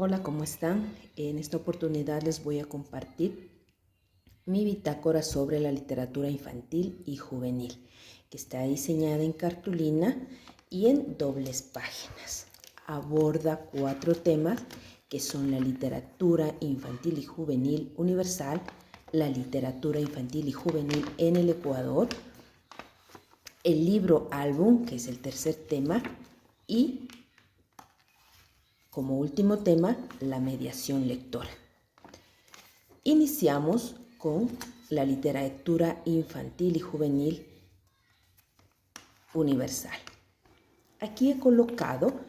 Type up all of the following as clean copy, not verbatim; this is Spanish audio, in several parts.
Hola, ¿cómo están? En esta oportunidad les voy a compartir mi bitácora sobre la literatura infantil y juvenil, que está diseñada en cartulina y en dobles páginas. Aborda 4 temas que son la literatura infantil y juvenil universal, la literatura infantil y juvenil en el Ecuador, el libro álbum, que es el tercer tema, y como último tema, la mediación lectora. Iniciamos con la literatura infantil y juvenil universal. Aquí he colocado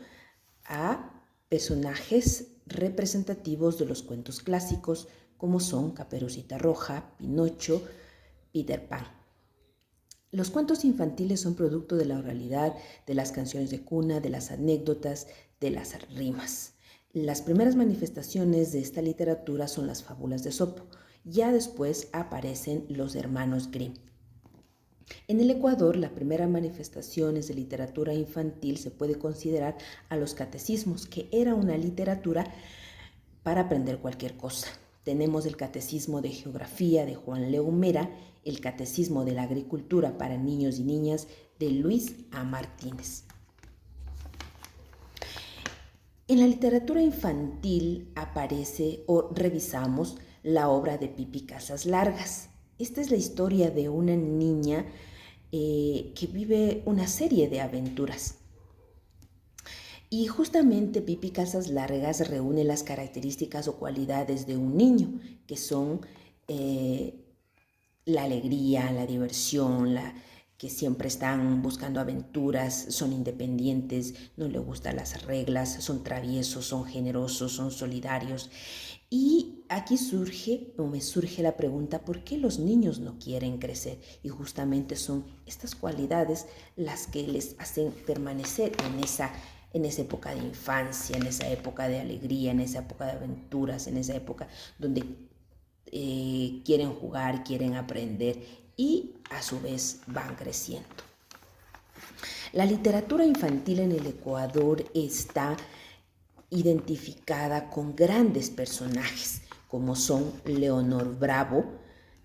a personajes representativos de los cuentos clásicos, como son Caperucita Roja, Pinocho, Peter Pan. Los cuentos infantiles son producto de la oralidad, de las canciones de cuna, de las anécdotas, de las rimas. Las primeras manifestaciones de esta literatura son las fábulas de Esopo. Ya después aparecen los hermanos Grimm. En el Ecuador, la primera manifestación de literatura infantil se puede considerar a los catecismos, que era una literatura para aprender cualquier cosa. Tenemos el Catecismo de Geografía de Juan Leumera, el Catecismo de la Agricultura para niños y niñas de Luis A. Martínez. En la literatura infantil aparece o revisamos la obra de Pipi Casas Largas. Esta es la historia de una niña que vive una serie de aventuras. Y justamente Pipi Casas Largas reúne las características o cualidades de un niño, que son la alegría, la diversión, que siempre están buscando aventuras, son independientes, no les gustan las reglas, son traviesos, son generosos, son solidarios. Y aquí me surge la pregunta, ¿por qué los niños no quieren crecer? Y justamente son estas cualidades las que les hacen permanecer en esa época de infancia, en esa época de alegría, en esa época de aventuras, en esa época donde quieren jugar, quieren aprender y a su vez van creciendo. La literatura infantil en el Ecuador está identificada con grandes personajes como son Leonor Bravo,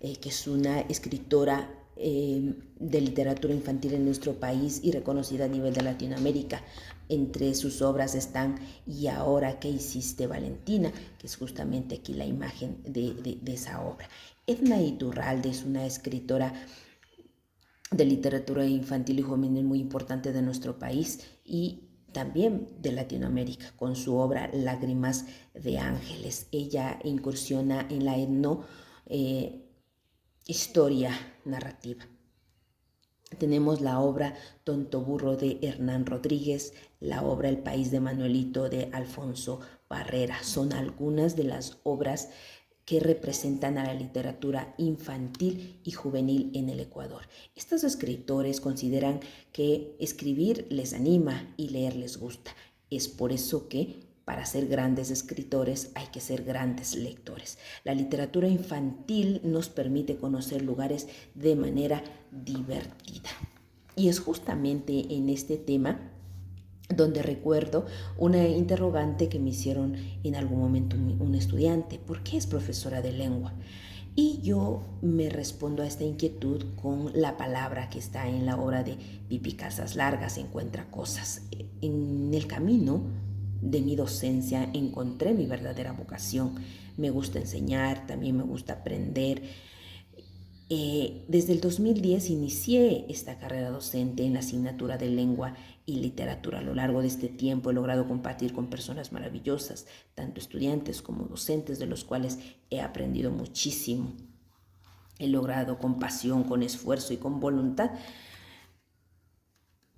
que es una escritora de literatura infantil en nuestro país y reconocida a nivel de Latinoamérica. Entre sus obras están ¿Y ahora qué hiciste, Valentina?, que es justamente aquí la imagen de esa obra. Edna Iturralde es una escritora de literatura infantil y juvenil muy importante de nuestro país y también de Latinoamérica, con su obra Lágrimas de Ángeles. Ella incursiona en la historia narrativa. Tenemos la obra Tonto Burro de Hernán Rodríguez, la obra El País de Manuelito de Alfonso Barrera. Son algunas de las obras que representan a la literatura infantil y juvenil en el Ecuador. Estos escritores consideran que escribir les anima y leer les gusta. Es por eso que para ser grandes escritores hay que ser grandes lectores. La literatura infantil nos permite conocer lugares de manera divertida. Y es justamente en este tema donde recuerdo una interrogante que me hicieron en algún momento un estudiante: ¿por qué es profesora de lengua? Y yo me respondo a esta inquietud con la palabra que está en la obra de Pipi Casas Largas, Encuentra Cosas. En el camino de mi docencia encontré mi verdadera vocación. Me gusta enseñar, también me gusta aprender. Desde el 2010 inicié esta carrera docente en la asignatura de lengua y literatura. A lo largo de este tiempo he logrado compartir con personas maravillosas, tanto estudiantes como docentes, de los cuales he aprendido muchísimo. He logrado con pasión, con esfuerzo y con voluntad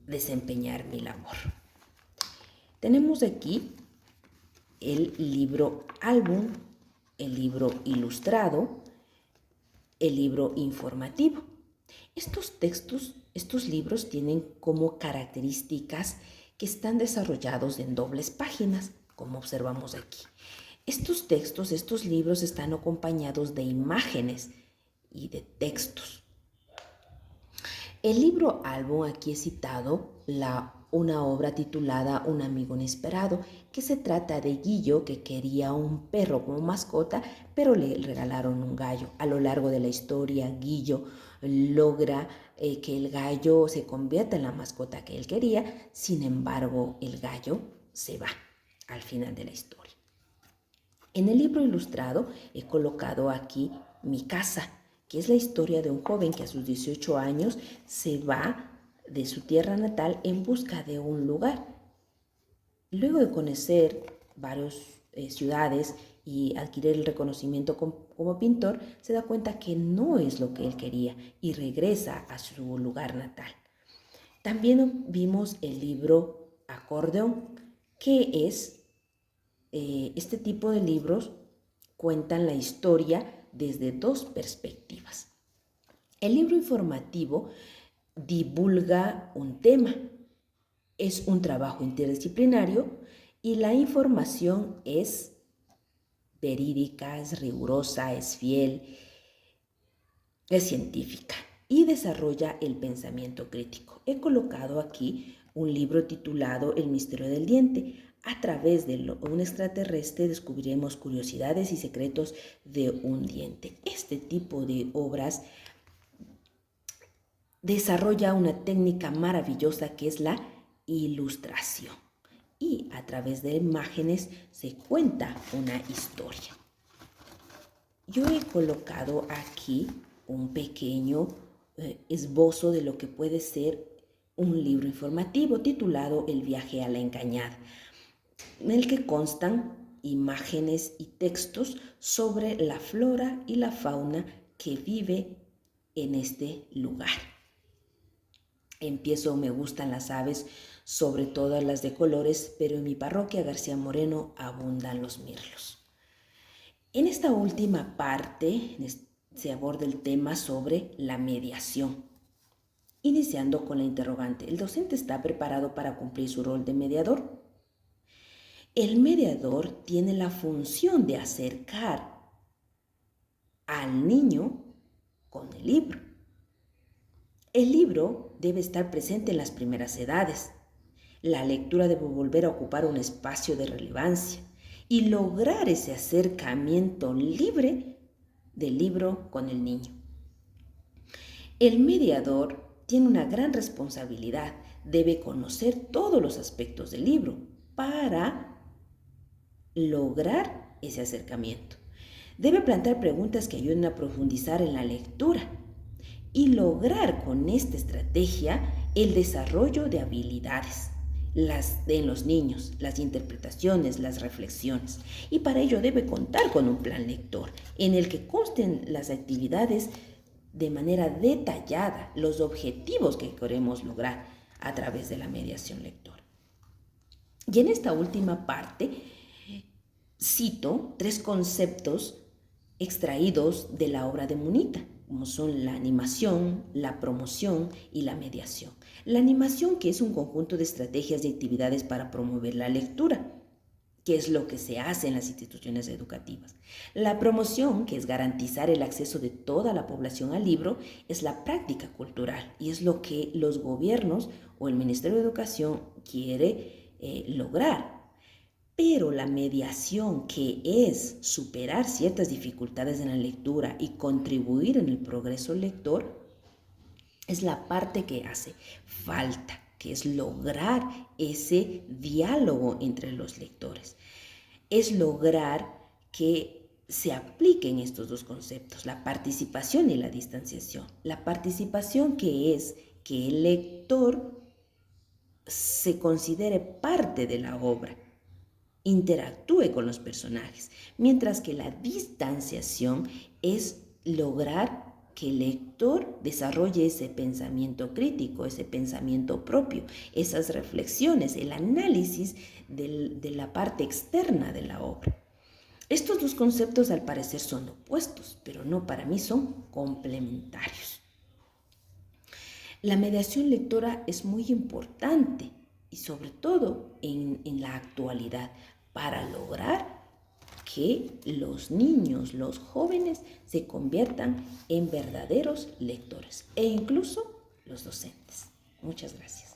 desempeñar mi labor. Tenemos aquí el libro álbum, el libro ilustrado, el libro informativo. Estos libros tienen como características que están desarrollados en dobles páginas, como observamos aquí. Estos libros están acompañados de imágenes y de textos. El libro álbum, aquí he citado la una obra titulada Un amigo inesperado, que se trata de Guillo, que quería un perro como mascota, pero le regalaron un gallo. A lo largo de la historia, Guillo logra que el gallo se convierta en la mascota que él quería. Sin embargo, el gallo se va al final de la historia. En el libro ilustrado he colocado aquí Mi casa, que es la historia de un joven que a sus 18 años se va de su tierra natal en busca de un lugar. Luego de conocer varias ciudades y adquirir el reconocimiento como pintor, se da cuenta que no es lo que él quería y regresa a su lugar natal. También vimos el libro Acordeón, que es este tipo de libros cuentan la historia desde dos perspectivas. El libro informativo divulga un tema, es un trabajo interdisciplinario y la información es verídica, es rigurosa, es fiel, es científica y desarrolla el pensamiento crítico. He colocado aquí un libro titulado El misterio del diente. A través de un extraterrestre descubriremos curiosidades y secretos de un diente. Este tipo de obras desarrolla una técnica maravillosa que es la ilustración. Y a través de imágenes se cuenta una historia. Yo he colocado aquí un pequeño esbozo de lo que puede ser un libro informativo titulado El viaje a la encañada, en el que constan imágenes y textos sobre la flora y la fauna que vive en este lugar. Empiezo, me gustan las aves, sobre todo las de colores, pero en mi parroquia García Moreno abundan los mirlos. En esta última parte se aborda el tema sobre la mediación, iniciando con la interrogante. ¿El docente está preparado para cumplir su rol de mediador? El mediador tiene la función de acercar al niño con el libro. El libro debe estar presente en las primeras edades. La lectura debe volver a ocupar un espacio de relevancia y lograr ese acercamiento libre del libro con el niño. El mediador tiene una gran responsabilidad. Debe conocer todos los aspectos del libro para lograr ese acercamiento. Debe plantear preguntas que ayuden a profundizar en la lectura y lograr con esta estrategia el desarrollo de habilidades en los niños, las interpretaciones, las reflexiones. Y para ello debe contar con un plan lector en el que consten las actividades de manera detallada, los objetivos que queremos lograr a través de la mediación lectora. Y en esta última parte cito 3 conceptos extraídos de la obra de Munita, como son la animación, la promoción y la mediación. La animación, que es un conjunto de estrategias y actividades para promover la lectura, que es lo que se hace en las instituciones educativas. La promoción, que es garantizar el acceso de toda la población al libro, es la práctica cultural y es lo que los gobiernos o el Ministerio de Educación quiere lograr. Pero la mediación, que es superar ciertas dificultades en la lectura y contribuir en el progreso lector, es la parte que hace falta, que es lograr ese diálogo entre los lectores. Es lograr que se apliquen estos dos conceptos, la participación y la distanciación. La participación, que es que el lector se considere parte de la obra, interactúe con los personajes, mientras que la distanciación es lograr que el lector desarrolle ese pensamiento crítico, ese pensamiento propio, esas reflexiones, el análisis de la parte externa de la obra. Estos dos conceptos al parecer son opuestos, pero no, para mí son complementarios. La mediación lectora es muy importante y sobre todo en la actualidad, para lograr que los niños, los jóvenes se conviertan en verdaderos lectores e incluso los docentes. Muchas gracias.